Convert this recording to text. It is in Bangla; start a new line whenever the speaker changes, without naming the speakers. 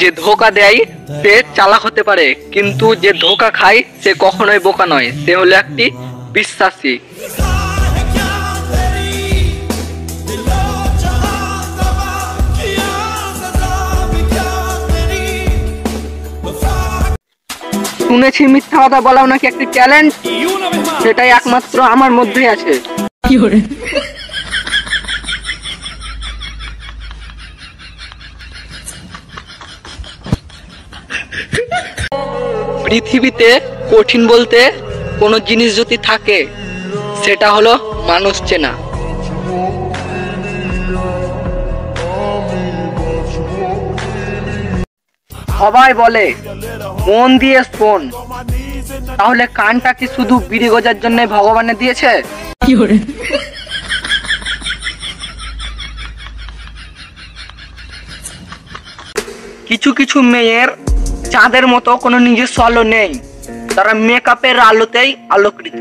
যে ধোকা দেয় সে চালাক হতে পারে, কিন্তু যে ধোকা খায় সে কখনোই বোকা নয়, সে হলো একটি বিশ্বাসী। শুনেছি মিথ্যা কথা বলাও নাকি একটি ট্যালেন্ট, সেটাই একমাত্র আমার মধ্যেই আছে। পৃথিবীতে কঠিন বলতে কোনো জিনিস যদি থাকে সেটা হলো মানুষ চেনা। সবাই বলে মন দিয়ে শোন, তাহলে কানটা কি শুধু বিড়ি গোজার জন্য ভগবানে দিয়েছে? কিছু কিছু মেয়ের চাঁদের মতো কোনো নিজস্ব আলো নেই, তারা মেকআপের আলোতেই আলোকৃত।